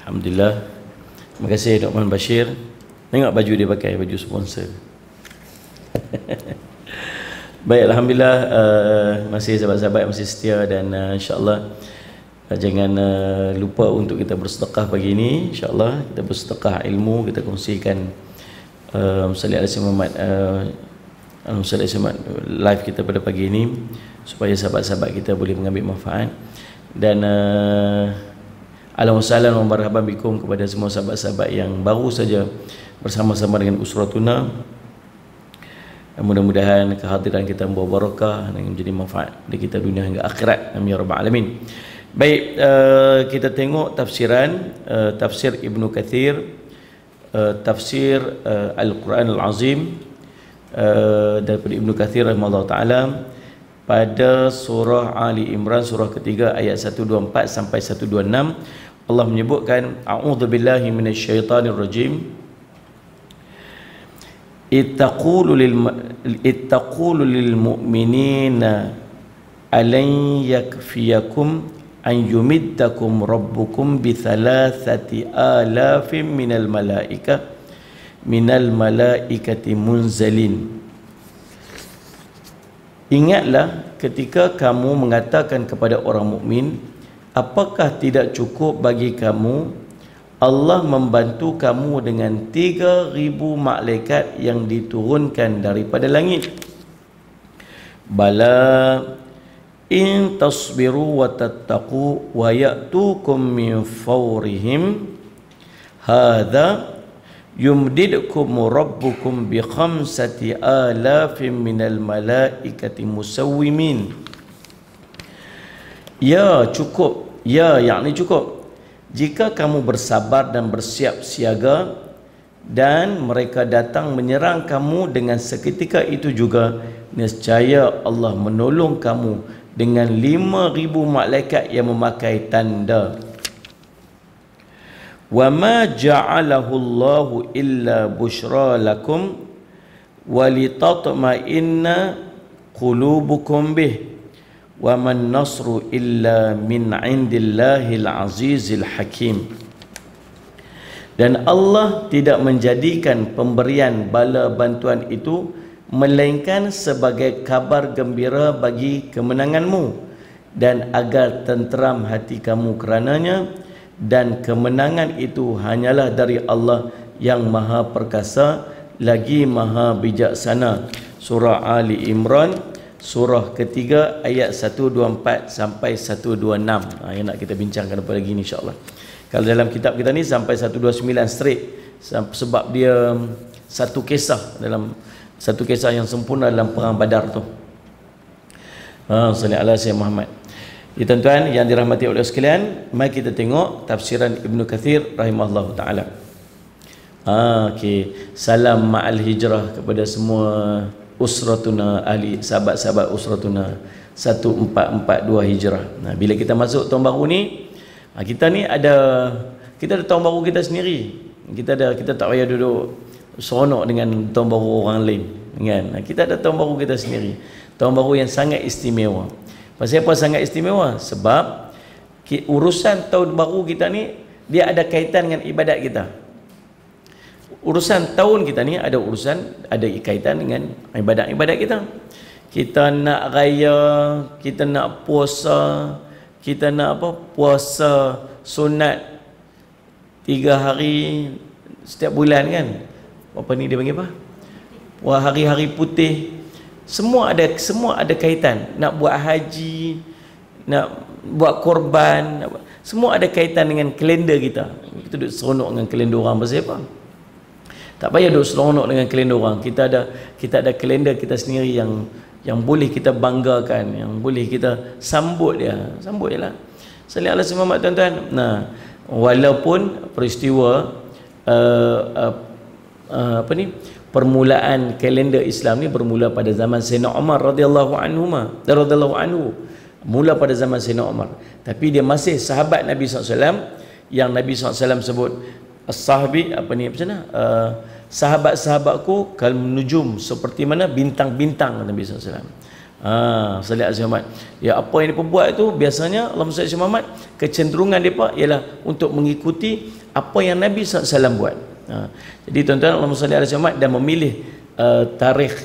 Alhamdulillah. Terima kasih Dr. Muhammad Bashir. Tengok baju dia pakai, baju sponsor. Baik, Alhamdulillah, masih sahabat-sahabat masih setia dan insyaAllah jangan lupa untuk kita bersedekah pagi ini. InsyaAllah kita bersedekah ilmu, kita kongsikan Salih Alaihi Muhammad live kita pada pagi ini supaya sahabat-sahabat kita boleh mengambil manfaat. Dan alhamdulillah wa marhaban bikum kepada semua sahabat-sahabat yang baru saja bersama-sama dengan Usratuna. Mudah-mudahan kehadiran kita membawa barakah dan menjadi manfaat bagi kita dunia hingga akhirat. Amin ya rabbal alamin. Baik, kita tengok tafsiran tafsir Ibnu Kathir, tafsir Al-Quran Al-Azim daripada Ibnu Kathir rahimahullah taala pada surah Ali Imran surah ketiga ayat 124 sampai 126. Allah menyebutkan a'udzubillahi minasyaitonir rajim. Ittaqulu lil mu'minina alan yakfiyakum an yumiddakum rabbukum bi thalathati alafin minal malaikati munzalin. Ingatlah ketika kamu mengatakan kepada orang mukmin, apakah tidak cukup bagi kamu Allah membantu kamu dengan 3,000 malaikat yang diturunkan daripada langit? Bala in tasbiru wa tattaqu wa ya'tukum min fawrihim hadha yumdidkum rabbukum bi 5,000 minal malaikati musawwimin. Ya cukup, ya yakni cukup jika kamu bersabar dan bersiap siaga dan mereka datang menyerang kamu dengan seketika itu juga, nescaya Allah menolong kamu dengan 5,000 malaikat yang memakai tanda. Wa ma ja'alahu Allahu illa busyra lakum wa litatma'inna qulubukum bih wa man nasru illa min 'indillahil 'azizil hakim. Dan Allah tidak menjadikan pemberian bala bantuan itu melainkan sebagai kabar gembira bagi kemenanganmu dan agar tenteram hati kamu kerananya, dan kemenangan itu hanyalah dari Allah yang maha perkasa lagi maha bijaksana. Surah Ali Imran surah ketiga ayat 124 sampai 126. Yang nak kita bincangkan pada pagi ni insya-Allah. Kalau dalam kitab kita ni sampai 129 straight, sebab dia satu kisah yang sempurna dalam perang Badar tu. Sallallahu alaihi Muhammad. Ya tuan-tuan yang dirahmati oleh sekalian, mari kita tengok tafsiran Ibnu Kathir rahimahullah taala. Okey, salam ma'al hijrah kepada semua usratuna, ahli sahabat-sahabat usratuna 1442 hijrah. Nah, bila kita masuk tahun baru ni, kita ada tahun baru kita sendiri. Kita tak payah duduk seronok dengan tahun baru orang lain, kan? Kita ada tahun baru kita sendiri. Tahun baru yang sangat istimewa. Pasal apa sangat istimewa? Sebab urusan tahun baru kita ni dia ada kaitan dengan ibadat kita. Urusan tahun kita ni ada kaitan dengan ibadat-ibadat kita. Kita nak raya, kita nak puasa, kita nak puasa sunat 3 hari setiap bulan, kan? Apa ni dia panggil apa? Hari-hari putih. Semua ada kaitan. Nak buat haji, nak buat korban, semua ada kaitan dengan kalender kita. Kita duduk seronok dengan kalender orang pasal apa? Tak payah duduk seronok dengan kalender orang. Kita ada kalender kita sendiri yang boleh kita banggakan, yang boleh kita sambut dia. Sambut jelah. Salih alaihi Muhammad tuan-tuan. Nah, walaupun peristiwa permulaan kalender Islam ni bermula pada zaman Sayyidina Umar radhiyallahu anhu. Mula pada zaman Sayyidina Umar. Tapi dia masih sahabat Nabi SAW, yang Nabi SAW sebut as-sahabi sahabat-sahabatku kal nujum, seperti mana bintang-bintang Nabi SAW. Salli ala Muhammad. Ya, apa yang mereka buat itu biasanya Allahumma salli ala Muhammad, kecenderungan mereka ialah untuk mengikuti apa yang Nabi SAW buat. Jadi tuan-tuan, Allahumma salli ala Muhammad dan memilih tarikh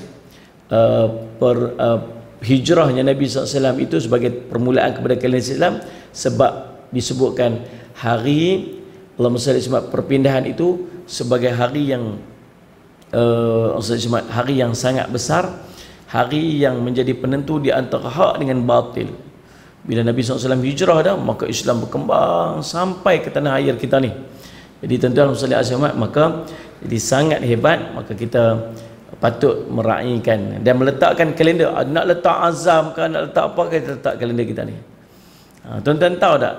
hijrahnya Nabi SAW itu sebagai permulaan kepada kalian Islam, sebab disebutkan hari Allahumma salli ala Muhammad perpindahan itu sebagai hari yang hari yang sangat besar, hari yang menjadi penentu di antara hak dengan batil. Bila Nabi SAW hijrah dah, maka Islam berkembang sampai ke tanah air kita ni. Jadi tuan-tuan Muhammad, maka jadi sangat hebat. Maka kita patut meraihkan dan meletakkan kalender. Nak letak azam ke, nak letak apa, kita letak kalender kita ni. Tuan-tuan tahu tak?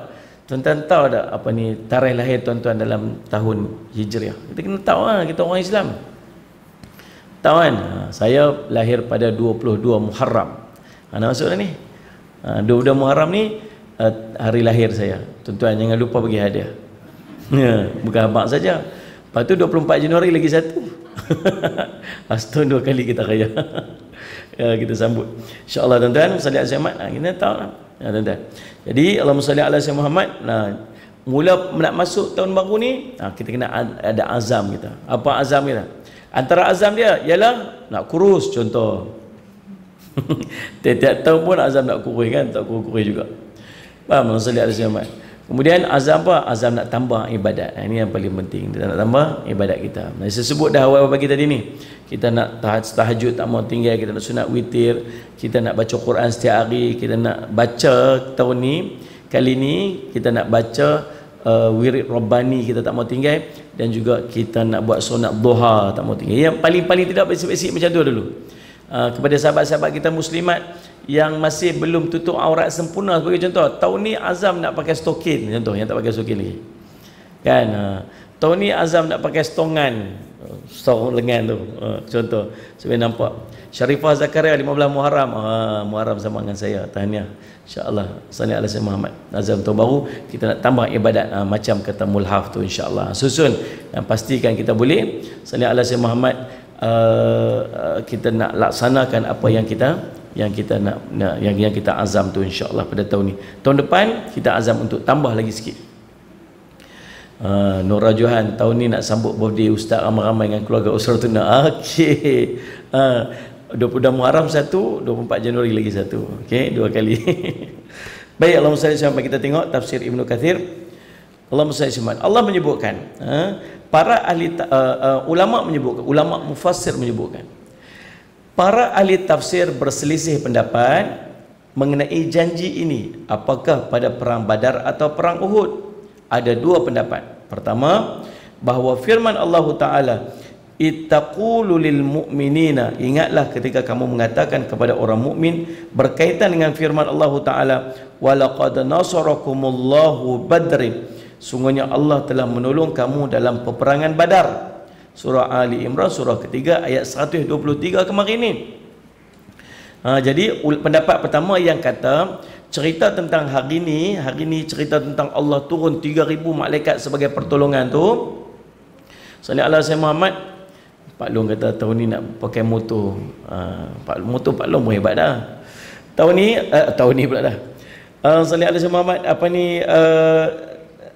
Tuan-tuan tahu tak apa ni tarikh lahir tuan-tuan dalam tahun Hijriah? Kita kena tahu lah, kita orang Islam. Tahu kan? Saya lahir pada 22 Muharram. Nak masuk dah ni. 22 Muharram ni hari lahir saya. Tuan-tuan jangan lupa bagi hadiah. Bukan abang saja. Lepas tu 24 Januari lagi satu. Setahun 2 kali kita raya. Kita sambut. InsyaAllah tuan-tuan, salli ala Muhammad. Kita tahu lah. Tuan-tuan. Jadi Allahumma salli ala Muhammad. Mula nak masuk tahun baru ni, kita kena ada azam kita. Apa azam kita? Antara azam dia ialah nak kurus, contoh. Tiap-tiap tahun pun azam nak kurus kan, tak kurus-kurus juga. Faham? Salli ala Muhammad. Kemudian azam apa? Azam nak tambah ibadat. Ini yang paling penting. Kita nak tambah ibadat kita. Saya sebut dah awal pagi tadi ni. Kita nak tahajud tak mau tinggal, kita nak sunat witir, kita nak baca Quran setiap hari, kita nak baca tahun ni, kali ni kita nak baca wirid Rabbani, kita tak mau tinggal, dan juga kita nak buat sunat duha, tak mau tinggal. Yang paling-paling tidak basic-basic macam tu dulu. Kepada sahabat-sahabat kita muslimat yang masih belum tutup aurat sempurna, sebagai contoh, tahun ni azam nak pakai stokin, contoh yang tak pakai stokin lagi kan. Tahun ni azam nak pakai stongan, stong lengan tu, contoh. Sampai nampak Syarifah Zakaria 15 Muharram, Muharram sama dengan saya, tahniah insya-Allah. Salli ala Muhammad. Azam tahun baru kita nak tambah ibadat, macam kata mulhaf tu insya-Allah. Susun dan pastikan kita boleh. Salli ala Muhammad. Kita nak laksanakan apa yang kita nak yang kita azam tu insya-Allah pada tahun ni. Tahun depan kita azam untuk tambah lagi sikit. Nora Johan tahun ni nak sambut birthday ustaz ramai-ramai dengan keluarga Usratuna. Okey. 22 Muharram satu, 24 Januari lagi satu. Okey, 2 kali. Baik, Allahumma salli sampai kita tengok tafsir Ibnu Katsir. Allahumma salli sampai. Allah menyebutkan, para ahli ulama menyebutkan, ulama mufassir menyebutkan, para ahli tafsir berselisih pendapat mengenai janji ini, apakah pada perang Badar atau perang Uhud. Ada 2 pendapat. Pertama, bahawa firman Allah Ta'ala, ittaqulu lil mu'minina, ingatlah ketika kamu mengatakan kepada orang mukmin, berkaitan dengan firman Allah Ta'ala, walaqad nasarakumullahu badrin, sungguhnya Allah telah menolong kamu dalam peperangan Badar. Surah Ali Imran surah ketiga ayat 123 kemarin ni. Jadi pendapat pertama yang kata cerita tentang hari ni cerita tentang Allah turun 3000 malaikat sebagai pertolongan tu. Salli ala Muhammad. Pak Long kata tahun ni nak pakai motor. Motor Pak Long pun hebat dah. Tahun ni pula dah. Salli ala Muhammad.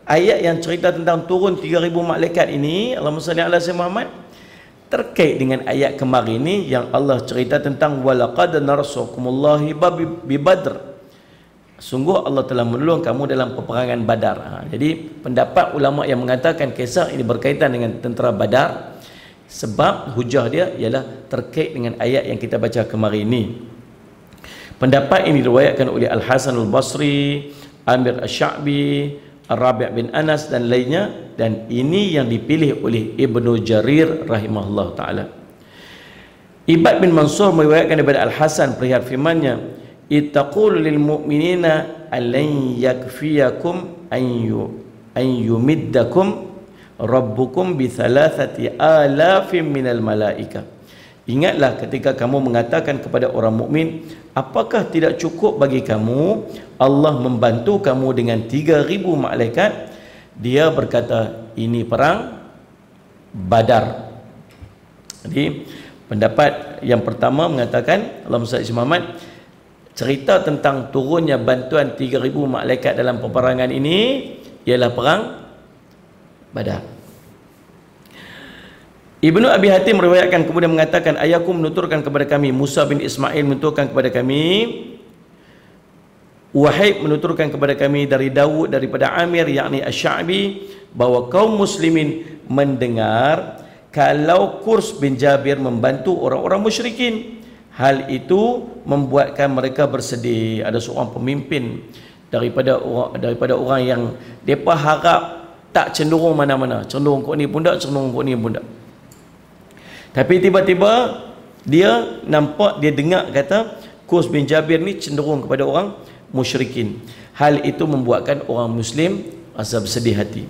Ayat yang cerita tentang turun 3000 malaikat ini, Allahumma salli ala Muhammad, terkait dengan ayat kemarin ni yang Allah cerita tentang walaqad narsakumullahi bi Badr. Sungguh Allah telah menolong kamu dalam peperangan Badar. Jadi pendapat ulama yang mengatakan kisah ini berkaitan dengan tentera Badar, sebab hujah dia ialah terkait dengan ayat yang kita baca kemarin ini. Pendapat ini diriwayatkan oleh Al-Hasan Al-Basri, Amir Asy-Sya'bi, Ar-Rabi' bin Anas dan lainnya, dan ini yang dipilih oleh Ibnu Jarir rahimahullah ta'ala. Ibad bin Mansur meriwayatkan daripada Al-Hasan perihal firman-Nya, ittaqul lil mu'minina allan yakfiyakum an yumiddakum rabbukum bi 3,000 minal malaika. Ingatlah ketika kamu mengatakan kepada orang mukmin, apakah tidak cukup bagi kamu Allah membantu kamu dengan 3,000 malaikat? Dia berkata, ini perang Badar. Jadi pendapat yang pertama mengatakan, Allahumma salli Muhammad, cerita tentang turunnya bantuan 3,000 malaikat dalam peperangan ini ialah perang Badar. Ibnu Abi Hatim meriwayatkan kemudian mengatakan, ayahku menuturkan kepada kami, Musa bin Ismail menuturkan kepada kami, Wahib menuturkan kepada kami dari Dawud daripada Amir yakni Asy-Sya'bi, bahawa kaum muslimin mendengar kalau Qurs bin Jabir membantu orang-orang musyrikin. Hal itu membuatkan mereka bersedih. Ada seorang pemimpin daripada orang yang depa harap tak cenderung mana-mana, cenderung kok ni pun tak, cenderung kok ni pun tak. Tapi tiba-tiba dia nampak, dia dengar kata Qurs bin Jabir ni cenderung kepada orang musyrikin. Hal itu membuatkan orang muslim rasa bersedih hati.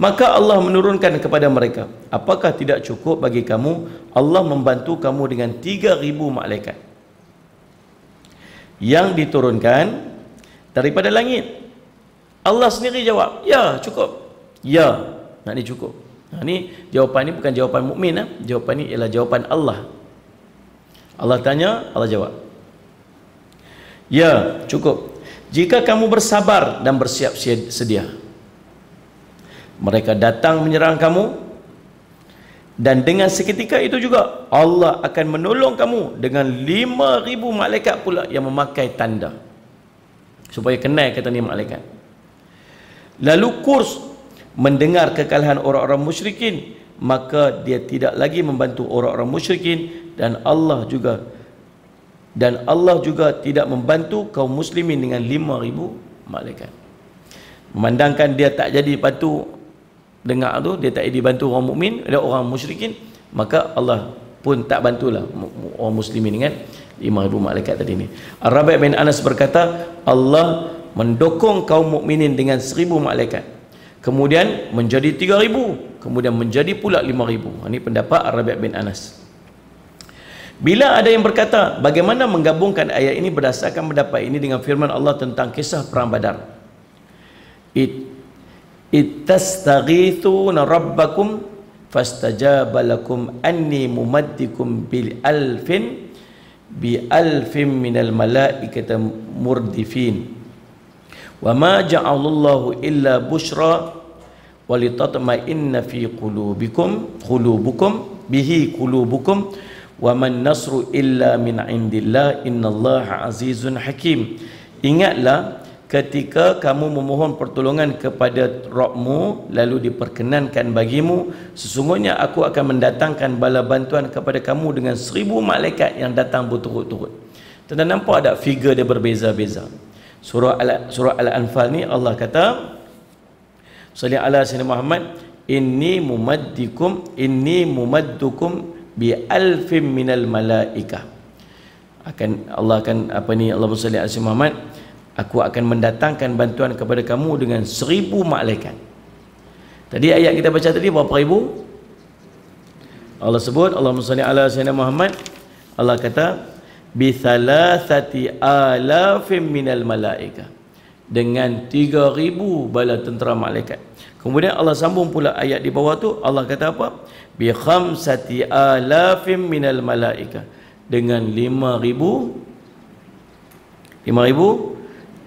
Maka Allah menurunkan kepada mereka, apakah tidak cukup bagi kamu Allah membantu kamu dengan 3,000 malaikat yang diturunkan daripada langit? Allah sendiri jawab, ya cukup. Ya, nak ni cukup. Ni jawapan ni bukan jawapan mukmin, jawapan ni ialah jawapan Allah. Allah tanya, Allah jawab, ya cukup jika kamu bersabar dan bersiap sedia. Mereka datang menyerang kamu, dan dengan seketika itu juga Allah akan menolong kamu dengan 5,000 malaikat pula yang memakai tanda, supaya kenal kata ni malaikat. Lalu Qurs mendengar kekalahan orang-orang musyrikin, maka dia tidak lagi membantu orang-orang musyrikin, dan Allah juga tidak membantu kaum muslimin dengan 5,000 malaikat. Memandangkan dia tak jadi bantu, dengar tu dia tak jadi bantu orang mukmin, ada orang musyrikin, maka Allah pun tak bantulah orang muslimin dengan 5,000 malaikat tadi ni. Ar-Rabi' bin Anas berkata, Allah mendokong kaum mukminin dengan 1,000 malaikat, kemudian menjadi 3,000, kemudian menjadi pula 5,000. Ini pendapat Ar-Rabi' bin Anas. Bila ada yang berkata, bagaimana menggabungkan ayat ini berdasarkan pendapat ini dengan firman Allah tentang kisah perang Badar? Ittastaghithuna rabbakum fastajaba lakum anni mumaddikum bi alfin minal malaikati murdifin wa ma ja'alallahu illa bushra walitatma'inna fi qulubukum wa man nasru illa min indillah innallaha azizun hakim. Ingatlah ketika kamu memohon pertolongan kepada Rabbmu, lalu diperkenankan bagimu, sesungguhnya aku akan mendatangkan bala bantuan kepada kamu dengan 1,000 malaikat yang datang berturut-turut. Tanda nampak ada figure dia berbeza-beza. Surah Al-Anfal ni Allah kata, salli ala sayyidina Muhammad, inni mumaddukum bi alfin minal malaikah. Allah akan Allahumma salli ala sayyidina Muhammad, aku akan mendatangkan bantuan kepada kamu dengan 1,000 malaikat. Tadi ayat kita baca tadi berapa ribu? Allah sebut, Allahumma salli ala sayyidina Muhammad, Allah kata bi thalathati alafin minal malaikah, dengan 3,000 bala tentera malaikat. Kemudian Allah sambung pula ayat di bawah tu, Allah kata apa? Bi khamsati alafin minal malaikah, dengan 5,000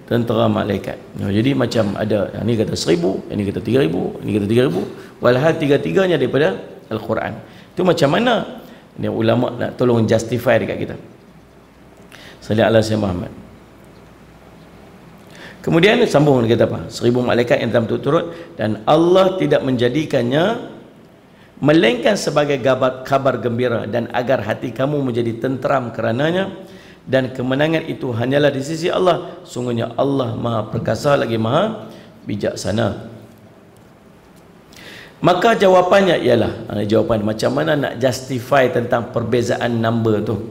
tentera malaikat. Jadi macam ada yang ni kata 1,000, yang ni kata 3,000, yang ni kata 3,000, walhal tiga-tiganya daripada Al-Quran. Itu macam mana ni ulama nak tolong justify dekat kita. Salli ala sayyidina Muhammad. Kemudian sambung dia kata apa? 1,000 malaikat yang dalam turut, dan Allah tidak menjadikannya melainkan sebagai kabar gembira, dan agar hati kamu menjadi tenteram kerananya, dan kemenangan itu hanyalah di sisi Allah. Sungguhnya Allah Maha Perkasa lagi Maha Bijaksana. Maka jawapannya ialah, jawapan macam mana nak justify tentang perbezaan number tu.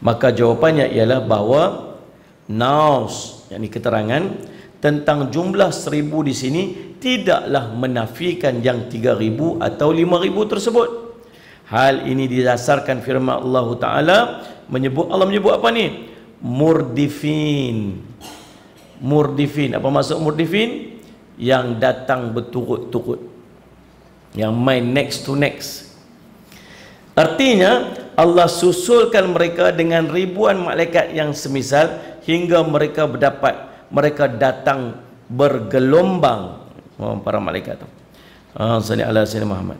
Maka jawapannya ialah bahawa naus, yakni keterangan tentang jumlah 1,000 di sini tidaklah menafikan yang 3,000 atau 5,000 tersebut. Hal ini didasarkan firman Allah Ta'ala, Allah menyebut apa ni? Murdifin. Murdifin. Apa maksud murdifin? Yang datang berturut-turut, yang main next to next. Artinya Allah susulkan mereka dengan ribuan malaikat yang semisal hingga mereka datang bergelombang, para malaikat tu. Salli ala sayyidina Muhammad.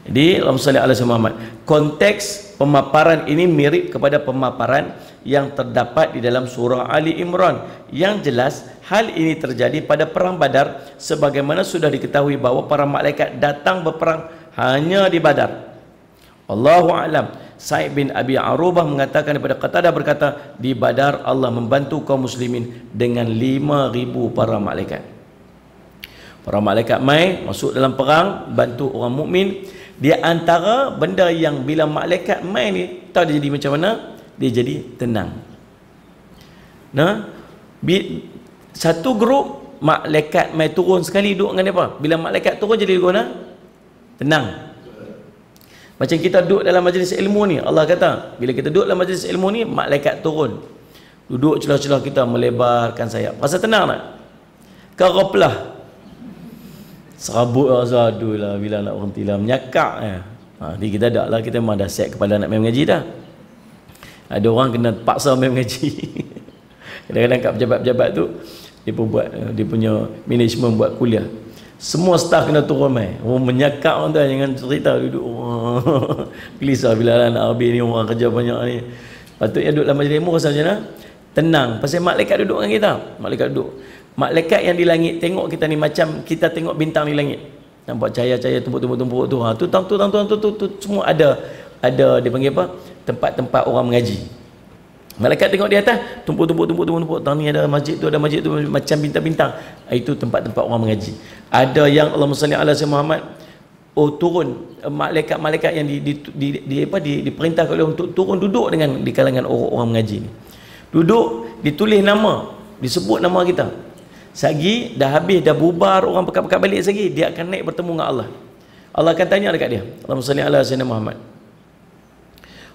Jadi Allahumma salli ala sayyidina Muhammad. Konteks pemaparan ini mirip kepada pemaparan yang terdapat di dalam surah Ali Imran. Yang jelas hal ini terjadi pada perang Badar, sebagaimana sudah diketahui bahawa para malaikat datang berperang hanya di Badar. Allahu a'lam. Sa'id bin Abi Arubah mengatakan daripada Qatadah berkata, di Badar Allah membantu kaum muslimin dengan 5,000 para malaikat. Para malaikat mai masuk dalam perang, bantu orang mukmin. Di antara benda yang bila malaikat mai ni, tahu dia jadi macam mana? Dia jadi tenang. Nah, satu grup malaikat mai turun sekali duduk dengan dia apa? Bila malaikat turun jadi guna tenang. Macam kita duduk dalam majlis ilmu ni, Allah kata, bila kita duduk dalam majlis ilmu ni, malaikat turun. Duduk celah-celah kita melebarkan sayap. Rasa tenang tak? Keraplah. Serabut azadu lah bila nak berhenti lah, menyakak ni kita tak lah, kita memang dah set kepala nak main mengaji dah. Ada orang kena paksa main mengaji. Kadang-kadang kat pejabat-pejabat tu dia pun buat, dia punya management buat kuliah, semua staff kena turun main. Orang menyakak orang tu, jangan cerita duduk gelisah bila nak habis ni, orang kerja banyak ni. Patutnya duduk dalam majlis ilmu rasa macam mana? Tenang. Pasal malaikat duduk dengan kita. Malaikat duduk. Malaikat yang di langit tengok kita ni macam kita tengok bintang di langit. Nampak cahaya-cahaya tumpuk-tumpuk tu. Tu semua ada dia panggil apa? Tempat-tempat orang mengaji. Malaikat tengok di atas, tumpuk. Tang ni ada masjid tu macam bintang-bintang. Itu tempat-tempat orang mengaji. Ada yang Allahumma salli ala sayyidina Muhammad, turun malaikat-malaikat yang diperintahkan oleh untuk turun duduk dengan di kalangan orang mengaji ni. Duduk, ditulis nama, disebut nama kita. Sagi dah habis, dah bubar, orang pekat-pekat balik lagi, dia akan naik bertemu dengan Allah. Allah akan tanya dekat dia, Allahumma salli ala sayyidina Muhammad.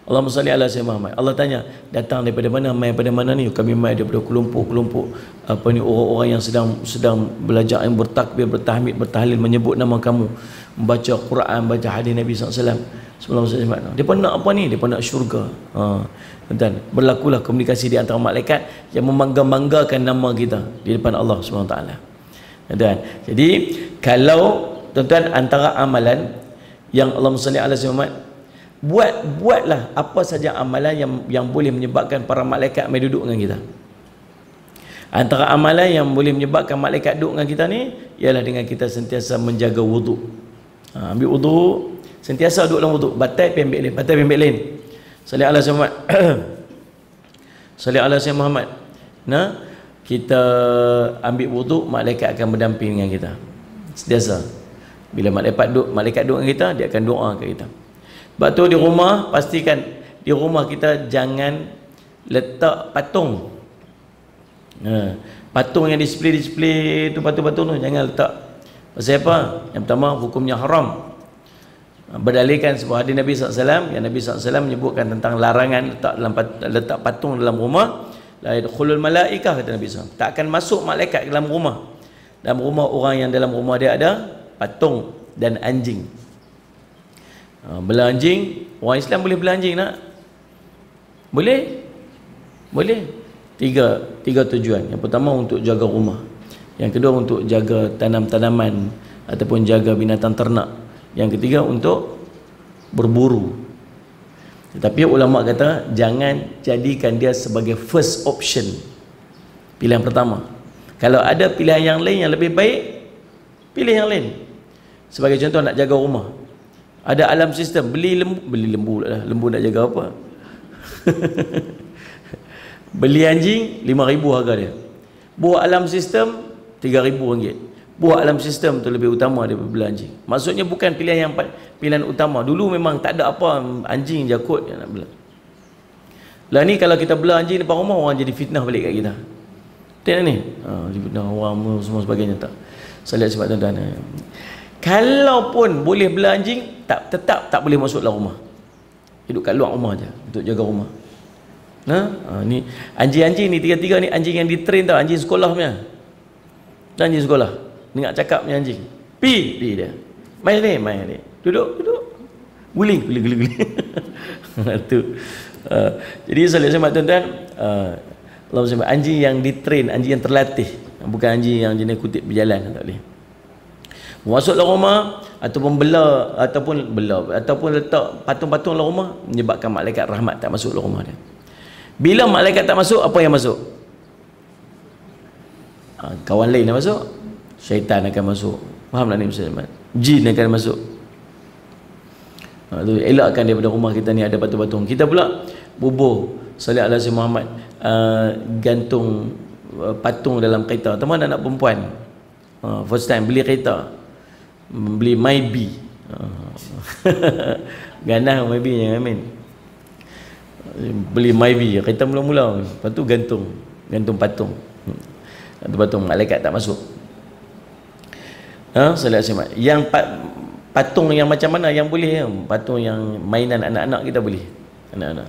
Allahumma salli ala sayyidina Muhammad. Allah tanya, datang daripada mana? Mai daripada mana ni? Kami mai daripada kelompok-kelompok apa ni, orang-orang yang sedang belajar, yang bertakbir, bertahmid, bertahlil, menyebut nama kamu, membaca Quran, baca hadis Nabi SAW. Dia pun nak apa ni? Dia pun nak syurga. Dan berlakulah komunikasi di antara malaikat yang membangga-banggakan nama kita di depan Allah SWT. Dan jadi kalau tuan-tuan, antara amalan yang Allahumma salli ala sayyidina Muhammad, buatlah apa saja amalan yang boleh menyebabkan para malaikat mai duduk dengan kita. Antara amalan yang boleh menyebabkan malaikat duduk dengan kita ni ialah dengan kita sentiasa menjaga wuduk. Ambil wuduk, sentiasa duduk dalam wuduk, batal ambil lain. Salli ala sayyidina Muhammad. Salli ala sayyidina Muhammad. Nah, kita ambil wuduk, malaikat akan berdamping dengan kita. Sentiasa. Bila malaikat duduk dengan kita, dia akan doa ke kita. Sebab tu di rumah, pastikan di rumah kita jangan letak patung. Patung yang display tu, patung-patung tu jangan letak. Pasal apa? Yang pertama, hukumnya haram. Berdalilkan sebuah hadis Nabi SAW, yang Nabi SAW menyebutkan tentang larangan letak patung dalam rumah. La yadkhulul malaikah, kata Nabi SAW. Tak akan masuk malaikat ke dalam rumah. Dalam rumah orang yang dalam rumah dia ada patung dan anjing. Bela anjing, orang Islam boleh bela anjing nak? Boleh? Boleh. Tiga tujuan. Yang pertama untuk jaga rumah. Yang kedua untuk jaga tanam-tanaman ataupun jaga binatang ternak. Yang ketiga untuk berburu. Tetapi ulama kata jangan jadikan dia sebagai first option, pilihan pertama. Kalau ada pilihan yang lain yang lebih baik, pilih yang lain. Sebagai contoh, nak jaga rumah, ada alarm sistem, beli lembu lah. Lembu nak jaga apa? Beli anjing 5,000 harga dia. Buat alarm sistem RM3,000. Buat alarm sistem tu lebih utama daripada beli anjing. Maksudnya bukan pilihan utama. Dulu memang tak ada apa, anjing je kot yang nak bela. Lah ni kalau kita bela anjing depan rumah, orang jadi fitnah balik kat kita. Tengok ni, fitnah orang semua sebagainya. Tak. Saya lihat sebab tuan-tuan. Kalaupun boleh bela anjing, tetap tak boleh masuk dalam rumah. Hidup kat luar rumah je untuk jaga rumah. Ni anjing-anjing ni, tiga-tiga ni anjing yang ditrain tau, anjing sekolah punya. Dan anjing sekolah dengar cakap punya anjing, pi dia, main ni, duduk. guling. Tu. Jadi solat Jumaat tuan-tuan, Allah sebut anjing yang ditrain, anjing yang terlatih, bukan anjing yang jenis kutip berjalan, tak boleh. Masuk dalam rumah ataupun ataupun letak patung-patung dalam rumah menyebabkan malaikat rahmat tak masuk dalam rumah dia. Bila malaikat tak masuk, apa yang masuk? Kawan lain yang masuk, syaitan akan masuk. Faham tak ni Muslimat? Jin akan masuk. Tu elakkan daripada rumah kita ni ada patung-patung. Kita pula bubuh salih ala Sayyidina Muhammad, gantung patung dalam kereta. Teman anak perempuan first time beli kereta, beli Mybi, ganah Mybi yang amin, beli Mybi kereta mula-mula, lepas tu gantung patung, patung malaikat tak masuk. Salih ala yang patung yang macam mana yang boleh? Patung yang mainan anak-anak kita boleh. Anak-anak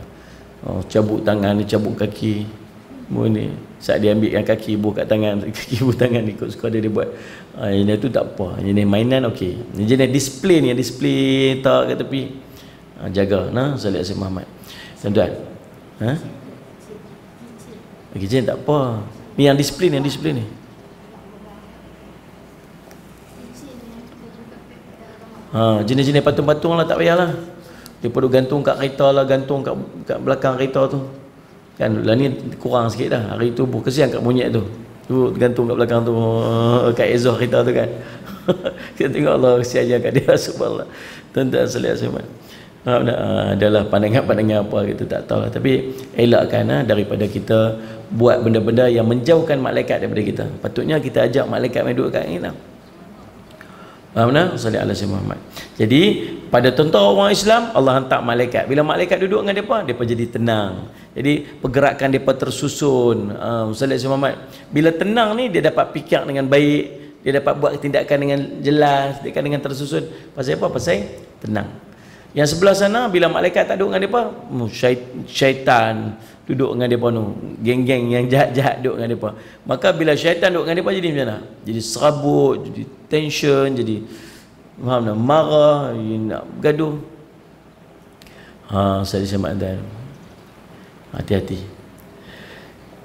cabut tangan, cabut kaki, ni saat dia ambil yang kaki buh kat tangan, kaki buh tangan, ikut suka dia buat. Ini tu tak apa, ini mainan okey. Ini jenis display ni, display tak kat tepi. Jaga Salih Sayyidina Muhammad. Tuan-tuan, kecil tak apa. Ni yang display ni, jenis-jenis patung-patung lah, tak payahlah. Dia perlu gantung kat kereta lah, gantung kat belakang kereta tu. Kan lah ni kurang sikit dah. Hari tu kesian kat monyet tu. Tu gantung kat belakang tu, kat exhaust kereta tu kan. Kita tengok Allah kesian aja kat dia, subhanallah. Tuan-tuan sekalian semua. Adalah pandangan-pandangan apa kita tak tahu lah. Tapi elakkan daripada kita buat benda-benda yang menjauhkan malaikat daripada kita. Patutnya kita ajak malaikat main duduk kat kita. Faham tak? Salih ala Sayyidina Muhammad. Jadi pada contoh orang Islam, Allah hantar malaikat. Bila malaikat duduk dengan mereka jadi tenang. Jadi pergerakan mereka tersusun. Salih Sayyidina Muhammad. Bila tenang ni, dia dapat fikir dengan baik, dia dapat buat tindakan dengan jelas, dengan tersusun. Pasal apa? Pasal tenang. Yang sebelah sana, bila malaikat tak duduk dengan mereka, syaitan duduk dengan mereka tu, geng-geng yang jahat-jahat duduk dengan mereka. Maka bila syaitan duduk dengan mereka, jadi macam mana? Jadi serabut, jadi tension, jadi marah, nak bergaduh. Saya semak dan hati-hati.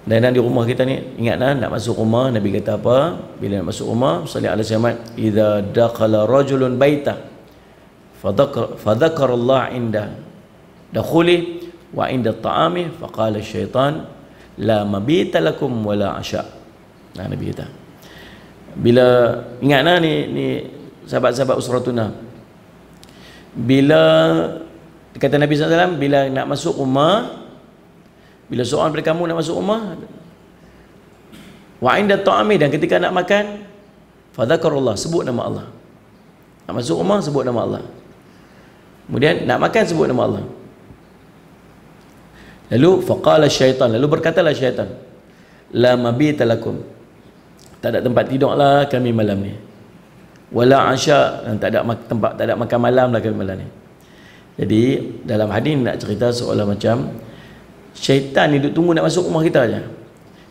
Dan di rumah kita ni, ingatlah nak masuk rumah, Nabi kata apa? Bila nak masuk rumah, salih ala Muhammad, idza dakhala rajulun baita fadhakara Allah inda dakhuli wa inda ta'ami faqala syaitan la mabita lakum wala asya. Nabi kata, bila ingatlah ni sahabat-sahabat usratuna, bila kata Nabi SAW, bila nak masuk rumah, bila seorang daripada kamu nak masuk rumah, wa inda ta'ami, dan ketika nak makan, fadhakarullah, sebut nama Allah. Nak masuk rumah, sebut nama Allah. Kemudian nak makan, sebut nama Allah. Lalu faqala syaitan, lalu berkatalah syaitan, la mabita lakum, tak ada tempat tidurlah kami malam ni, wala asya, dan tak ada tempat, tak ada makan malam lah kami malam ni. Jadi dalam hadis nak cerita seolah macam syaitan ni duk tunggu nak masuk rumah kita aja.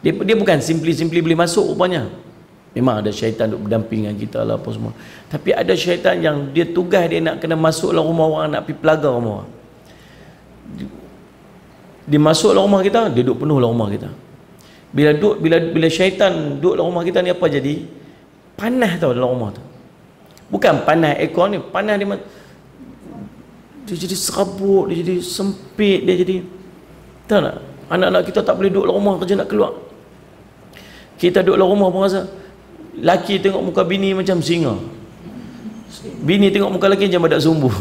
Dia bukan simply boleh masuk rupanya. Memang ada syaitan duk berdamping dengan kita lah apa semua. Tapi ada syaitan yang dia tugas dia nak kena masuk dalam rumah orang, nak pergi pelaga rumah orang. Dia masuk dalam rumah kita, dia duduk penuh dalam rumah kita. Bila syaitan duduk dalam rumah kita ni, apa jadi? Panas tau dalam rumah tu. Bukan panas aircon ni, panas dia jadi serabut, dia jadi sempit, dia jadi, tahu tak? Anak-anak kita tak boleh duduk dalam rumah, kerja nak keluar. Kita duduk dalam rumah pun rasa, laki tengok muka bini macam singa, bini tengok muka laki macam badak sumbu.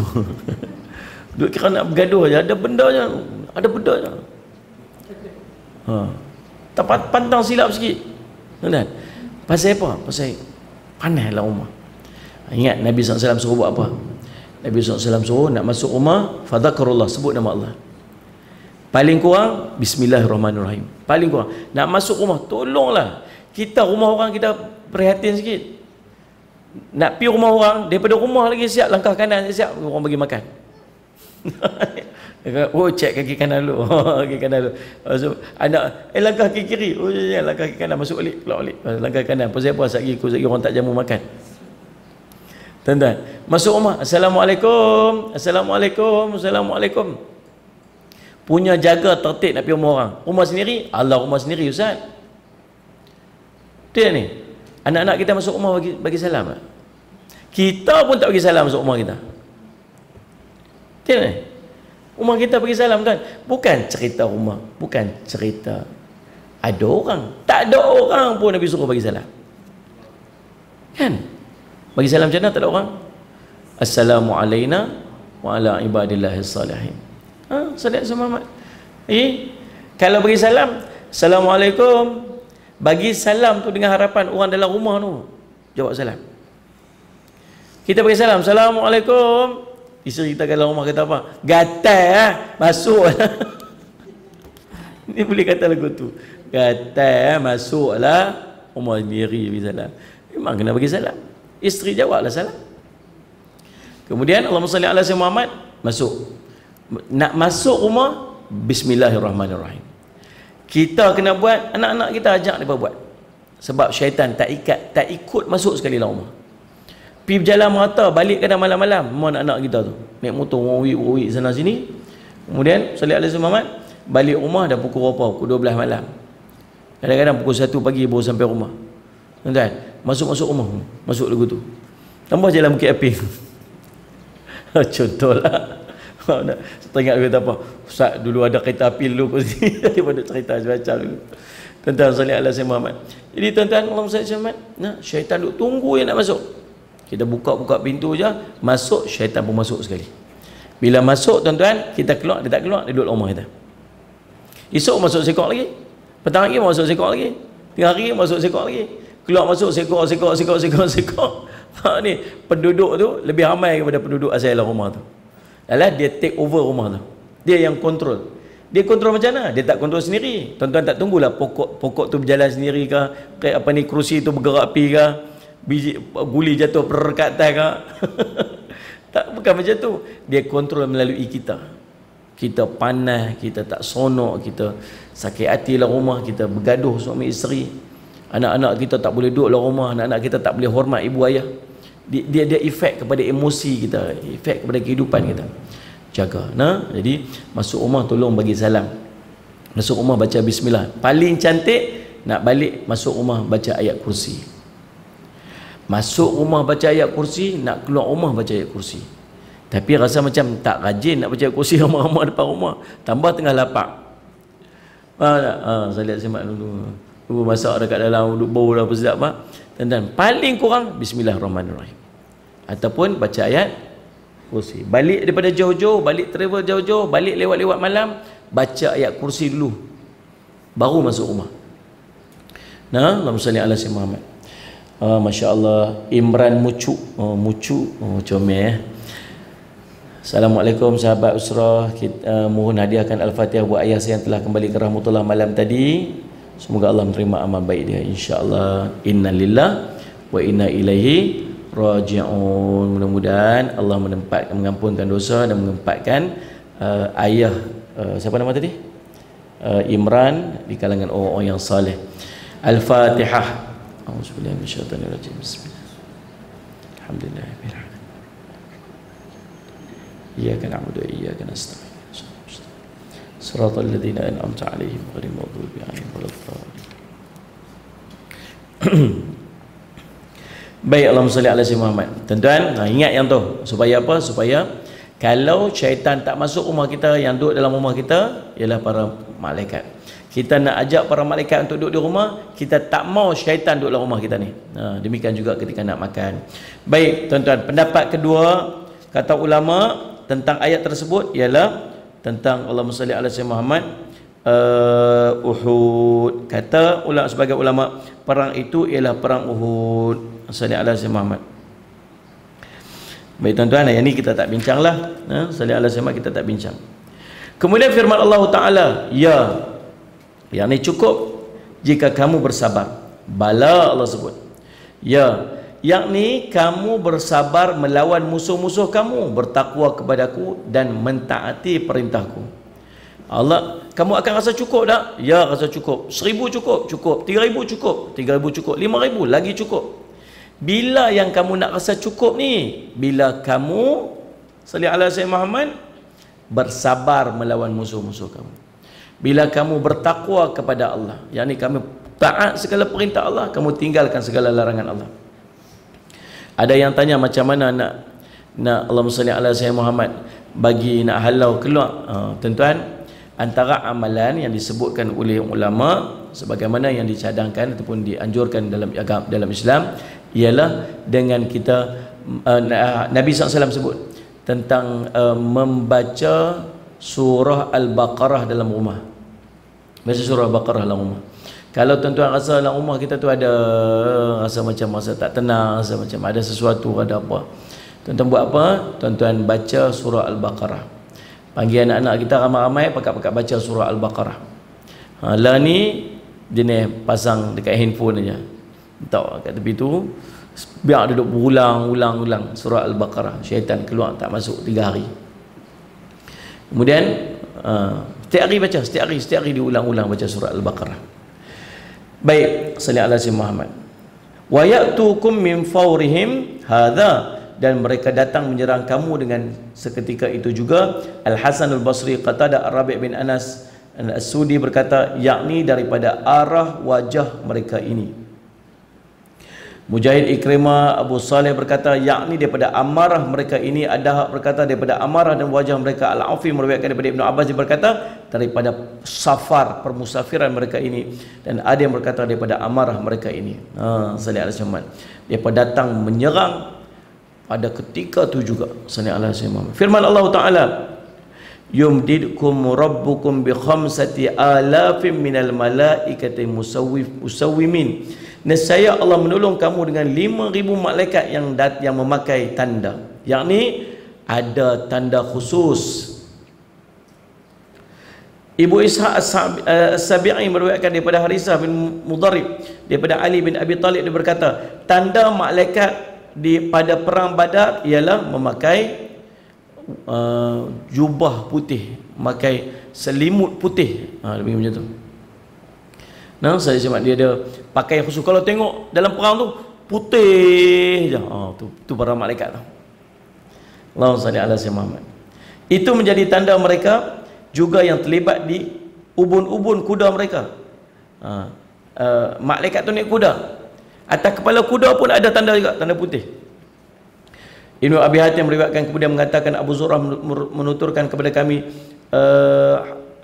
Duk kira nak bergaduh aja, ada benda je. Pantang silap sikit. Kan? Pasal apa? Pasal panas dalam rumah. Ingat Nabi SAW suruh buat apa? Nabi SAW suruh nak masuk rumah, fadhakarullah, sebut nama Allah. Paling kurang bismillahirrahmanirrahim. Paling kurang nak masuk rumah, tolonglah kita rumah orang kita prihatin sikit. Nak pergi rumah orang, daripada rumah lagi siap langkah kanan siap, orang bagi makan. Oh, cek kaki kanan dulu. Kaki kanan dulu. So, anak langkah kaki kiri. Oh ya, langkah kaki kanan, masuk balik, keluar balik. Langkah kanan. Pasal apa? Satgi orang tak jamu makan. Tuan-tuan, masuk rumah, Assalamualaikum, Assalamualaikum, Assalamualaikum. Punya jaga tertib nak pergi rumah orang. Rumah sendiri, Allah rumah sendiri Ustaz. Dia ni, anak-anak kita masuk rumah bagi salam tak? Kita pun tak bagi salam masuk rumah kita. Dia ni, rumah kita bagi salam kan? Bukan cerita rumah, bukan cerita ada orang. Tak ada orang pun Nabi suruh bagi salam. Kan? Bagi salam macam mana tak ada orang? Assalamualaikum wa ala ibadillahis salihin. Salat sama Muhammad. Kalau bagi salam, Assalamualaikum. Bagi salam tu dengan harapan orang dalam rumah tu jawab salam. Kita bagi salam, Assalamualaikum. Isteri kita dalam rumah kata apa? Gatal masuk. Ni boleh kata lagu tu. Gatal masuklah rumah sendiri bagi salam. Memang kena bagi salam. Isteri jawablah salam. Kemudian Allahumma salli ala sayyidina Muhammad, masuk. Nak masuk rumah, bismillahirrahmanirrahim. Kita kena buat, anak-anak kita ajak mereka buat. Sebab syaitan tak ikut masuk sekali dalam rumah. Pergi berjalan merata, balik kadang malam-malam, mana anak-anak kita tu naik motor, wawik sana sini. Kemudian salli ala sayyidina Muhammad, balik rumah dah pukul berapa? Pukul 12 malam. Kadang-kadang pukul 1 pagi baru sampai rumah. Tuan-tuan, masuk rumah, masuk lagu tu. Tambah jalan Bukit Api. Contohlah. Teringat kata apa? Ustaz dulu ada kereta api dulu kat sini. Daripada cerita macam dulu. Tuan-tuan salli ala sayyidina Muhammad. Jadi tuan-tuan, Allahumma salli ala sayyidina Muhammad. Nah, syaitan duk tunggu yang nak masuk. Kita buka pintu je, masuk, syaitan pun masuk sekali. Bila masuk tuan-tuan, kita keluar, dia tak keluar, dia duduk rumah kita. Esok masuk sekor lagi. Petang lagi masuk sekor lagi. Tengah hari masuk sekor lagi. Keluar masuk sekor. Ni penduduk tu lebih ramai daripada penduduk asal dalam rumah tu. Alah, dia take over rumah tu. Dia yang kontrol. Dia kontrol macam mana? Dia tak kontrol sendiri. Tuan-tuan tak tunggulah pokok tu berjalan sendiri ke, kayak apa ni, kerusi tu bergerak pi ke, biji guli jatuh kat atas ke. Tak, bukan macam tu. Dia kontrol melalui kita. Kita panas, kita tak sonok, kita sakit hati dalam rumah, kita bergaduh suami isteri. Anak-anak kita tak boleh duduk dalam rumah, anak-anak kita tak boleh hormat ibu ayah. Dia efek kepada emosi kita, efek kepada kehidupan kita. Jaga. Nah, jadi masuk rumah tolong bagi salam. Masuk rumah baca bismillah. Paling cantik nak balik masuk rumah baca ayat kursi. Masuk rumah baca ayat kursi, nak keluar rumah baca ayat kursi. Tapi rasa macam tak rajin nak baca ayat kursi ramai-ramai depan rumah. Tambah tengah lapar. Saya lihat semak dulu. Dulu masak dekat dalam, duduk bau dah apa sedap pak. Dan paling kurang bismillahirrahmanirrahim. Ataupun baca ayat kursi. Balik daripada jauh-jauh, balik travel jauh-jauh, balik lewat-lewat malam, baca ayat kursi dulu. Baru masuk rumah. Nah, Allahumma salli ala sayyidina Muhammad. Masya-Allah, Imran Mucu. Comel. Assalamualaikum sahabat Usrah. Kita mohon hadiahkan Al-Fatihah buat ayah saya yang telah kembali ke rahmatullah malam tadi. Semoga Allah menerima amal baik dia, insya-Allah. Innalillah wa inna ilaihi raji'un. Mudah-mudahan Allah mengampunkan dosa dan menempatkan ayah siapa nama tadi? Imran di kalangan orang-orang yang saleh. Al-Fatihah. A'udzubillahi minasyaitonir rajim. Bismillah. Alhamdulillahirabbil alamin. Iyyaka na'budu wa iyyaka nasta'in. Shiratal ladzina an'amta 'alaihim ghairil maghdubi 'alaihim waladdallin. Baik, Allahumma salli ala sayyidina Muhammad. Tuan-tuan, ingat yang tu supaya apa? Supaya kalau syaitan tak masuk rumah kita, yang duduk dalam rumah kita ialah para malaikat. Kita nak ajak para malaikat untuk duduk di rumah, kita tak mau syaitan duduk dalam rumah kita ni. Demikian juga ketika nak makan. Baik, tuan-tuan, pendapat kedua kata ulama tentang ayat tersebut ialah tentang Allahumma salli ala sayyidina Muhammad. Uhud. Kata sebagai ulama, perang itu ialah perang Uhud. Salli ala sayyidina Muhammad. Baik tuan-tuan, yang ni kita tak bincanglah. Salli ala sayyidina Muhammad kita tak bincang. Kemudian firman Allah Taala, ya, yang ni cukup jika kamu bersabar. Bala Allah sebut. Ya, yakni kamu bersabar melawan musuh-musuh kamu, bertakwa kepadaku dan mentaati perintahku. Allah, kamu akan rasa cukup tak? Ya, rasa cukup. 1000 cukup, cukup. 3000 cukup, 3000 cukup. 5000 lagi cukup. Bila yang kamu nak rasa cukup ni? Bila kamu salli ala Sayyidina Muhammad bersabar melawan musuh-musuh kamu. Bila kamu bertakwa kepada Allah, yakni kamu taat segala perintah Allah, kamu tinggalkan segala larangan Allah. Ada yang tanya macam mana nak Allahumma salli ala Sayyidina Muhammad bagi nak halau keluar. Tuan-tuan, antara amalan yang disebutkan oleh ulama sebagaimana yang dicadangkan ataupun dianjurkan dalam Islam ialah dengan kita Nabi SAW sebut tentang membaca surah Al-Baqarah dalam rumah. Baca surah Al-Baqarah dalam rumah. Kalau tuan-tuan rasa dalam rumah kita tu ada rasa macam rasa tak tenang, rasa macam ada sesuatu, ada apa, tuan-tuan buat apa? Tuan-tuan baca surah Al-Baqarah. Panggil anak-anak kita ramai-ramai pakat-pakat baca surah Al-Baqarah. Lah ni jenis pasang dekat handphone aja. Letak kat tepi tu, biar duduk berulang-ulang surah Al-Baqarah. Syaitan keluar tak masuk 3 hari. Kemudian setiap hari baca, setiap hari diulang-ulang baca surah Al-Baqarah. Baik, salli ala Sayyidina Muhammad. Wa ya'tukum min fawrihim hadza, dan mereka datang menyerang kamu dengan seketika itu juga. Al-Hasan Al-Basri, Qatadah, Ar-Rabi' bin Anas As-Sudi berkata, yakni daripada arah wajah mereka ini. Mujahid, Ikrimah, Abu Saleh berkata, yakni daripada amarah mereka ini. Adahab berkata daripada amarah dan wajah mereka. Al-Aufi meriwayatkan daripada Ibnu Abbas, dia berkata daripada safar permusafiran mereka ini. Dan ada yang berkata daripada amarah mereka ini. Sallallahu alaihi wasallam, mereka datang menyerang pada ketika itu juga. Sallallahu alaihi wasallam. Firman Allah Taala, yumdidkum rabbukum bi khamsati alafin minal malaikati musawwimin. Nescaya Allah menolong kamu dengan 5,000 malaikat yang memakai tanda, yakni ada tanda khusus. Ibu Ishaq As-Sabi'i meriwayatkan daripada Harisah bin Mudharib daripada Ali bin Abi Talib, dia berkata tanda malaikat pada perang Badar ialah memakai jubah putih, memakai selimut putih. Lebih macam tu. Nah, saya cuma dia ada pakai khusus. Kalau tengok dalam perang tu putih je. Tu para malaikat tu. Allahumma salli ala Sayyidina Muhammad. Itu menjadi tanda mereka juga yang terlibat di ubun-ubun kuda mereka. Malaikat tu naik kuda. Atas kepala kuda pun ada tanda juga, tanda putih. Ibnu Abi Hatim meriwayatkan, kemudian mengatakan Abu Zur'ah menuturkan kepada kami,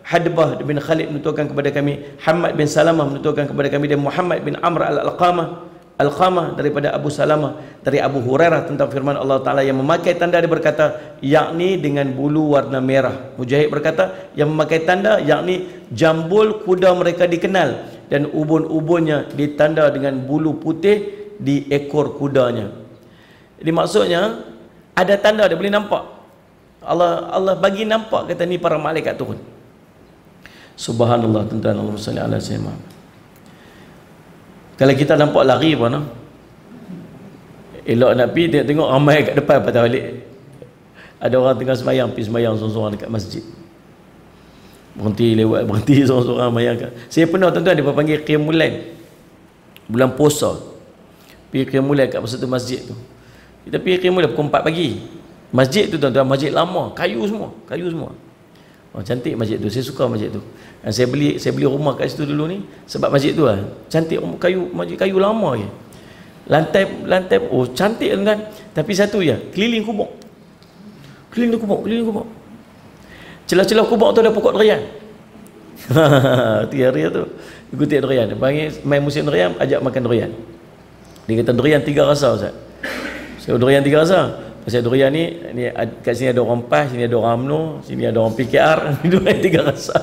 Hadbah bin Khalid menuturkan kepada kami, Hamad bin Salamah menuturkan kepada kami, dan Muhammad bin Amr Al-Alqamah daripada Abu Salamah dari Abu Hurairah tentang firman Allah Ta'ala yang memakai tanda, dia berkata yakni dengan bulu warna merah. Mujahid berkata yang memakai tanda yakni jambul kuda mereka dikenal dan ubun-ubunnya ditanda dengan bulu putih di ekor kudanya. Jadi maksudnya ada tanda, dia boleh nampak. Allah bagi nampak, kata ni para malaikat turun. Subhanallah, tuan-tuan. Allahumma salli ala Sayyidina. Kalau kita nampak lari pun elok nak pergi, tengok ramai kat depan patah balik. Ada orang tengah sembahyang, pergi sembahyang seorang-seorang dekat masjid. Berhenti seorang-seorang sembahyang. Saya pernah, tuan-tuan, dia panggil Qiyamul Lail bulan puasa. Pergi Qiyamul Lail kat satu masjid tu. Kita pergi Qiyamul Lail pukul 4 pagi. Masjid tu, tuan-tuan, masjid lama, kayu semua. Cantik masjid tu, saya suka masjid tu. Dan saya beli rumah kat situ dulu ni sebab masjid tu lah. Cantik, masjid kayu lama je. Lantai cantik kan. Tapi satu je, keliling kubur. Keliling kubur. Celah-celah kubur tu ada pokok durian. Tiga hari tu ikuti durian. Dia panggil main musim durian, ajak makan durian. Dia kata durian 3 rasa, Ustaz. So durian 3 rasa. Pasal durian ni kat sini ada orang PAS, sini ada orang UMNO, sini ada orang PKR. Durian 3 rasa.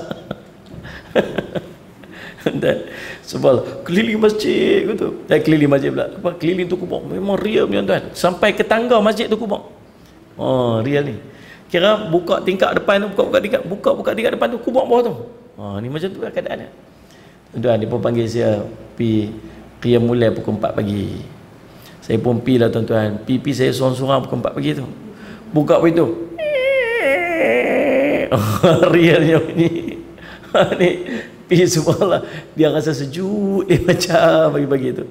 Dan sebab keliling masjid gitu. Keliling masjid pula. Keliling tu kubur. Memang real, tuan-tuan. Sampai ke tangga masjid tu kubur. Real ni. Kira buka tingkap depan tu, buka tingkap depan tu, kubur bawah tu. Ni macam tu lah keadaannya. Tuan-tuan, dia pun panggil saya pergi Qiyamul Lail pukul 4 pagi. Saya pun pergi lah, tuan-tuan. Pergi saya sorang-sorang pukul 4 pagi tu. Buka pintu. Realnya ni. subhanallah, dia rasa sejuk, dia macam bagi-bagi tu.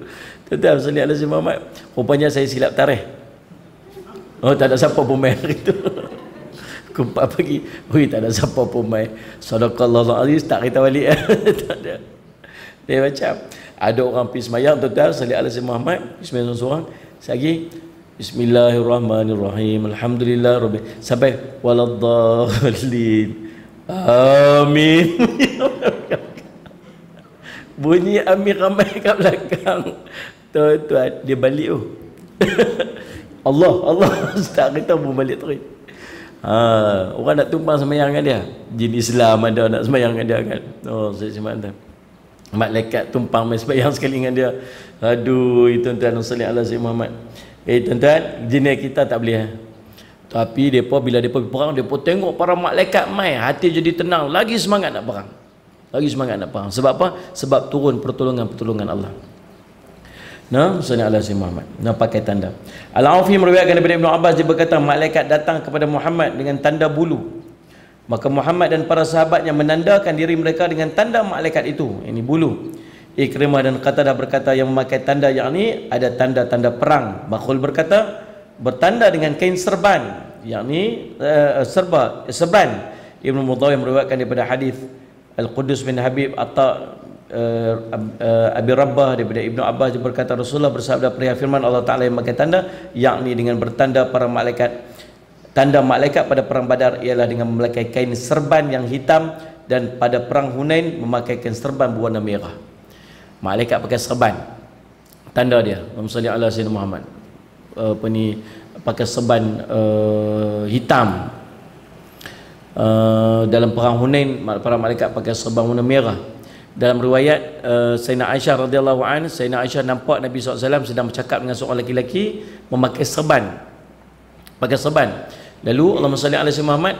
Tuan-tuan salli ala Sayyidina Muhammad. Rupanya saya silap tarikh. Oh, tak ada siapa pun main hari tu. Pukul 4 pagi. Oi, tak ada siapa pun main. Sadaqallahul aziz, tak kita balik. Tak ada. Dia macam ada orang pergi semayang, tuan-tuan salli ala Sayyidina Muhammad, bismillah seorang. Lagi Bismillahirrahmanirrahim. Alhamdulillah rabbil sampai waladdallin. Amin. Bunyi amin ramai kat belakang. Tuan-tuan, dia balik tu. Allah tak kita pun balik terus. Orang nak tumpang semayang dengan dia. Jin Islam ada nak semayang dengan dia kan. Oh, saya sembah. Malaikat tumpang main semayang sekali dengan dia. Aduh, tuan-tuan salli ala Sayyidina Muhammad. Tuan-tuan, jenis kita tak boleh. Tapi depa bila depa perang, depa tengok para malaikat mai, hati jadi tenang, lagi semangat nak perang. Lagi semangat nak perang. Sebab apa? Sebab turun pertolongan Allah. Nah, salli ala Sayyidina Muhammad. Nah, pakai tanda. Al-Aufi meriwayatkan daripada Ibnu Abbas, dia berkata, malaikat datang kepada Muhammad dengan tanda bulu. Maka Muhammad dan para sahabatnya menandakan diri mereka dengan tanda malaikat itu. Ini bulu. Ikrimah dan Qatadah berkata, yang memakai tanda yakni ada tanda-tanda perang. Bakhul berkata, bertanda dengan kain serban, yakni serban. Ibnu Mudawih meriwayatkan daripada hadis Al-Qudus bin Habib atau Abi Rabbah daripada Ibnu Abbas, dia berkata Rasulullah bersabda perihal firman Allah Ta'ala yang memakai tanda, yakni dengan bertanda para malaikat. Tanda malaikat pada perang Badar ialah dengan memakai kain serban yang hitam, dan pada perang Hunain memakai kain serban berwarna merah. Malaikat pakai serban, tanda dia. Allahumma salli ala Sayyidina Muhammad. Pakai serban hitam. Dalam perang Hunain para malaikat pakai serban warna merah. Dalam riwayat Sayyidina Aisyah radhiyallahu anha, Sayyidina Aisyah nampak Nabi SAW sedang bercakap dengan seorang lelaki memakai serban. Pakai serban. Lalu Allahumma salli ala Sayyidina Muhammad,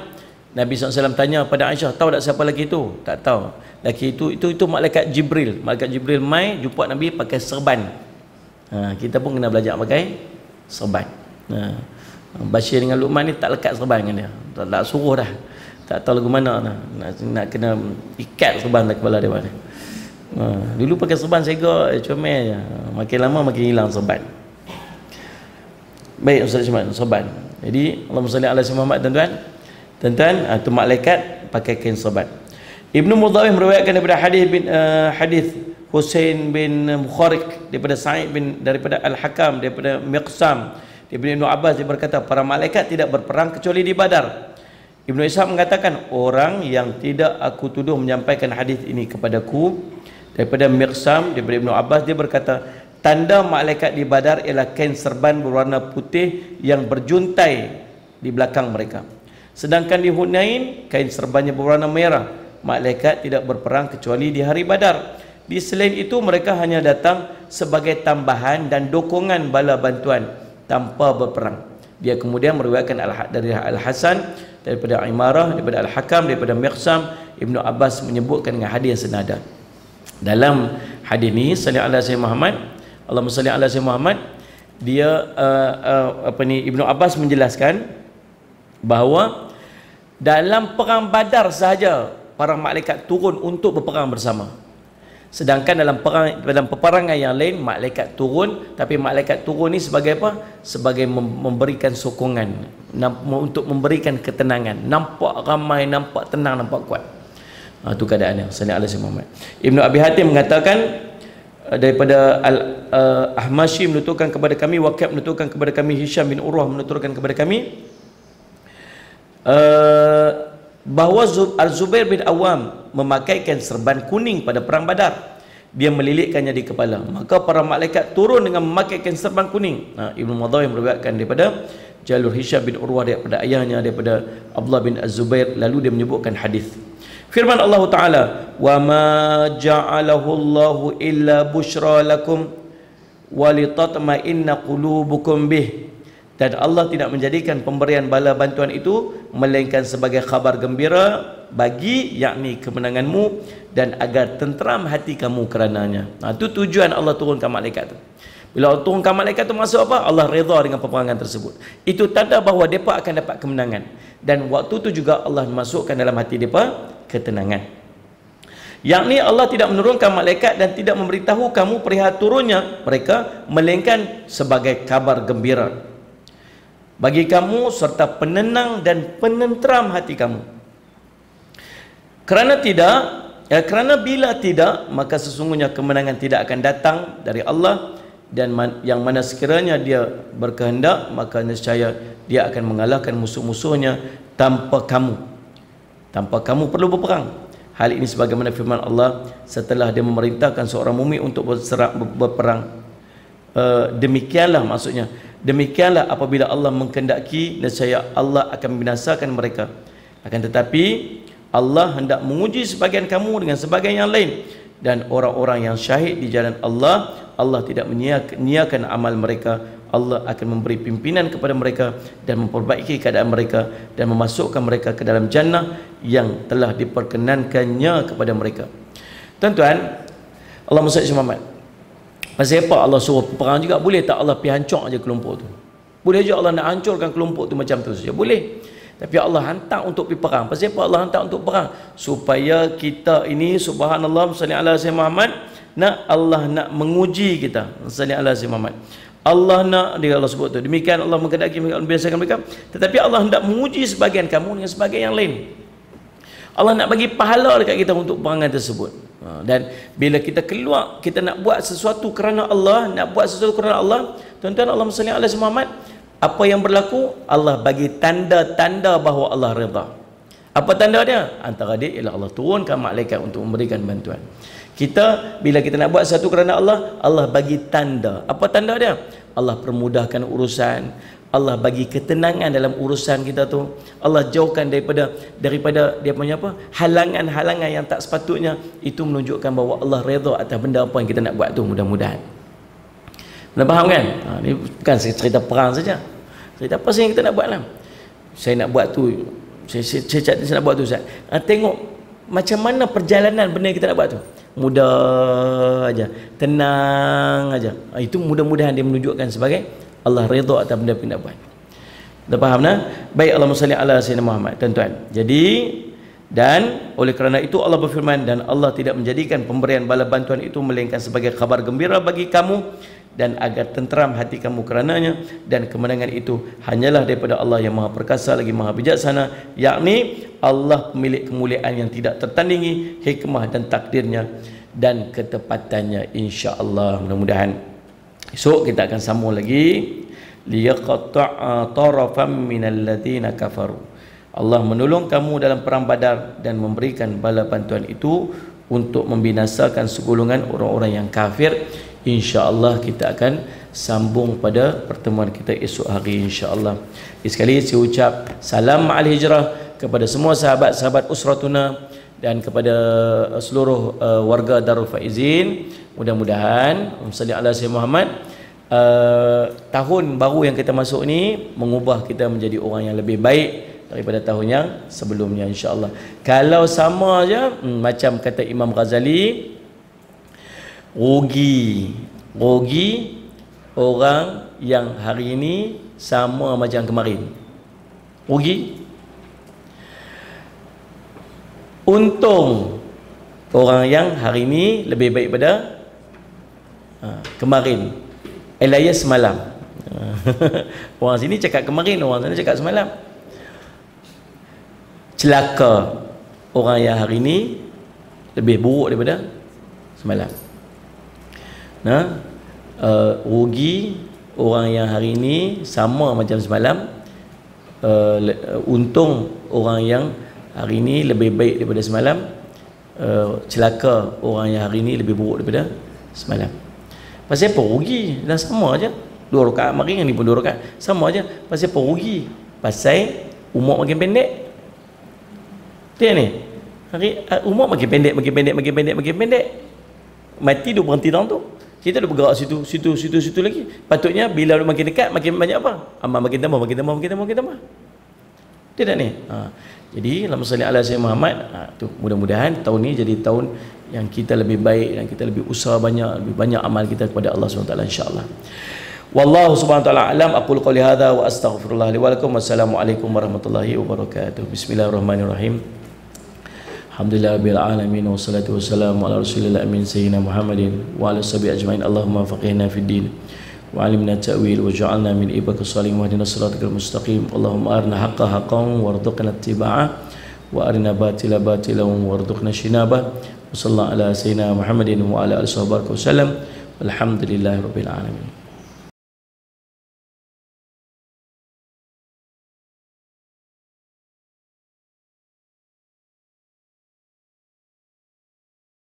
Nabi SAW tanya pada Aisyah, tahu tak siapa lelaki itu? Tak tahu. Lelaki itu malaikat Jibril. Malaikat Jibril mai jumpa Nabi pakai serban. Kita pun kena belajar pakai serban. Bashir dengan Luqman ni tak lekat serban dengan dia. Tak suruh dah. Tak tahu lagu mana dah. Nak kena ikat serban dalam kepala dia. Dulu pakai serban sega, comel je. Makin lama makin hilang serban. Baik, Ustaz Syamad, serban. Jadi Allahumma salli ala Sayyidina Muhammad, tuan-tuan. Tuan-tuan, itu malaikat pakai kain serban. Ibnu Mudawih meriwayatkan daripada hadis Husain bin Mukhariq daripada Sa'id daripada Al-Hakam daripada Miqsam daripada Ibnu Abbas, dia berkata para malaikat tidak berperang kecuali di Badar. Ibnu Ishaq mengatakan orang yang tidak aku tuduh menyampaikan hadis ini kepadaku daripada Miqsam daripada Ibnu Abbas, dia berkata tanda malaikat di Badar ialah kain serban berwarna putih yang berjuntai di belakang mereka. Sedangkan di Hunain kain serbannya berwarna merah. Malaikat tidak berperang kecuali di hari Badar. Di selain itu mereka hanya datang sebagai tambahan dan dokongan bala bantuan tanpa berperang. Dia kemudian meriwayatkan dari Al-Hasan daripada Imarah daripada Al-Hakam daripada Miqsam. Ibnu Abbas menyebutkan dengan hadis yang senada. Dalam hadis ini sallallahu alaihi wasallam Muhammad, Allahumma salli ala Sayyidina Muhammad, dia Ibnu Abbas menjelaskan bahawa dalam perang Badar sahaja para malaikat turun untuk berperang bersama. Sedangkan dalam peperangan yang lain malaikat turun, tapi malaikat turun ni sebagai apa? Sebagai memberikan sokongan, untuk memberikan ketenangan. Nampak ramai, nampak tenang, nampak kuat. Itu keadaannya. Sallallahu alaihi wasallam. Ibnu Abi Hatim mengatakan daripada Ahmashi menuturkan kepada kami, Waqi' menuturkan kepada kami, Hisham bin Urwah menuturkan kepada kami bahawa Al-Zubair bin Awam memakaikan serban kuning pada perang Badar. Dia melilitkannya di kepala. Maka para malaikat turun dengan memakaikan serban kuning. Ibnu Mudawih meriwayatkan daripada jalur Hisham bin Urwah daripada ayahnya daripada Abdullah bin Az-Zubair. Lalu dia menyebutkan hadis. Firman Allah Ta'ala, "Wa ma ja'alahu Allahu illa bushra lakum wa litatma'inna qulubukum bih." Dan Allah tidak menjadikan pemberian bala bantuan itu melainkan sebagai khabar gembira bagi, yakni kemenanganmu, dan agar tenteram hati kamu kerananya. Itu tujuan Allah turunkan malaikat itu. Bila Allah turunkan malaikat itu maksud apa? Allah redha dengan peperangan tersebut. Itu tanda bahawa mereka akan dapat kemenangan. Dan waktu itu juga Allah masukkan dalam hati mereka ketenangan. Yakni Allah tidak menurunkan malaikat dan tidak memberitahu kamu perihal turunnya mereka, melainkan sebagai kabar gembira bagi kamu serta penenang dan penenteram hati kamu. Kerana bila tidak, maka sesungguhnya kemenangan tidak akan datang dari Allah, dan yang mana sekiranya dia berkehendak, maka nescaya dia akan mengalahkan musuh-musuhnya tanpa kamu perlu berperang. Hal ini sebagaimana firman Allah setelah dia memerintahkan seorang mukmin untuk berperang. Demikianlah maksudnya, demikianlah apabila Allah mengkehendaki, nescaya Allah akan membinasakan mereka. Akan tetapi Allah hendak menguji sebagian kamu dengan sebagian yang lain, dan orang-orang yang syahid di jalan Allah, Allah tidak menyia-nyiakan amal mereka. Allah akan memberi pimpinan kepada mereka dan memperbaiki keadaan mereka dan memasukkan mereka ke dalam jannah yang telah diperkenankannya kepada mereka. Tuan-tuan, Allah Muhammad Muhammad, pasal apa Allah suruh perang juga? Boleh tak Allah pergi hancur aja kelompok tu? Boleh je Allah nak hancurkan kelompok tu macam tu saja? Boleh. Tapi Allah hantar untuk pergi perang. Pasal apa Allah hantar untuk perang? Supaya kita ini, subhanallah, salli ala sayyidina Muhammad, Allah nak menguji kita. Salli ala sayyidina Muhammad. Allah nak, dia Allah sebut tu, demikian Allah menghendaki membiasakan mereka, tetapi Allah hendak menguji sebagian kamu dengan sebagian yang lain. Allah nak bagi pahala dekat kita untuk perangan tersebut. Dan bila kita keluar, kita nak buat sesuatu kerana Allah, tuan-tuan, Allah salli ala sayyidina Muhammad, apa yang berlaku? Allah bagi tanda-tanda bahawa Allah redha. Apa tanda dia? Antara dia ialah Allah turunkan malaikat untuk memberikan bantuan. Bila kita nak buat satu kerana Allah, Allah bagi tanda. Apa tanda dia? Allah permudahkan urusan, Allah bagi ketenangan dalam urusan kita tu. Allah jauhkan daripada dia punya apa? Halangan-halangan yang tak sepatutnya. Itu menunjukkan bahawa Allah redha atas benda apa yang kita nak buat tu, mudah-mudahan. Anda faham kan? Ini bukan cerita perang saja. Cerita apa yang kita nak buat lah. Saya nak buat tu, saya nak buat tu, Ustaz. Tengok macam mana perjalanan benda yang kita nak buat tu. Mudah aja, tenang aja. Itu mudah-mudahan dia menunjukkan sebagai Allah redha atas benda yang nak buat. Dah faham nah? Baik, Allahumma salli ala sayyidina Muhammad, tuan-tuan. Jadi, dan oleh kerana itu Allah berfirman, dan Allah tidak menjadikan pemberian bala bantuan itu melainkan sebagai kabar gembira bagi kamu, dan agar tenteram hati kamu kerananya, dan kemenangan itu hanyalah daripada Allah yang Maha Perkasa lagi Maha Bijaksana, yakni Allah pemilik kemuliaan yang tidak tertandingi, hikmah dan takdirnya dan ketepatannya, insya-Allah. Mudah-mudahan esok kita akan sambung lagi. Liyaqta'a tarafam minal ladzina kafaru. Allah menolong kamu dalam perang Badar dan memberikan bala bantuan itu untuk membinasakan segolongan orang-orang yang kafir. InsyaAllah kita akan sambung pada pertemuan kita esok hari, insyaAllah. Sekali saya ucap salam al-hijrah kepada semua sahabat-sahabat usratuna dan kepada seluruh warga Darul Faizin. Mudah-mudahan salli ala sayyidina Muhammad, tahun baru yang kita masuk ni mengubah kita menjadi orang yang lebih baik daripada tahun yang sebelumnya, insya-Allah. Kalau sama aja macam kata Imam Ghazali, rugi orang yang hari ini sama macam kemarin. Rugi. Untung orang yang hari ini lebih baik pada kemarin. Elias semalam. Orang sini cakap kemarin, orang sana cakap semalam. Celaka orang yang hari ini lebih buruk daripada semalam. Rugi orang yang hari ini sama macam semalam. Untung orang yang hari ini lebih baik daripada semalam. Celaka orang yang hari ini lebih buruk daripada semalam. Pasal apa rugi? Dah sama aja. 2 rakaat makin, ni pun 2 rakaat. Sama aja. Pasal apa rugi? Pasal umur makin pendek. Dia ni. Umur makin pendek. Mati dia berhenti dalam tu. Kita dah bergerak situ lagi. Patutnya bila makin dekat makin banyak apa? Amal makin tambah. Tidak ni. Jadi Allahumma salli ala sayyidina Muhammad. Tu mudah-mudahan tahun ni jadi tahun yang kita lebih baik dan kita lebih usaha lebih banyak amal kita kepada Allah SWT, insya-Allah. Wallahu subhanahu wa ta'ala alam. Aqulu qawli hadza wa astaghfirullah li wa lakum. Wassalamualaikum warahmatullahi wabarakatuh. Bismillahirrahmanirrahim. Alhamdulillahirabbil alamin wassalatu wassalamu ala rasulillah amin sayyidina Muhammadin wa ala sahbihi ajmain. Allahumma faqihna fid din wa 'allimna ta'wil wa ja'alna min ibadika salihin wa hdina siratal mustaqim. Allahumma arina haqqan haqqan warzuqna ittiba'ah wa arina batila batilan warzuqna shinabah. Wa sallallahu ala sayyidina Muhammadin wa ala alihi wasallam. Walhamdulillahirabbil alamin.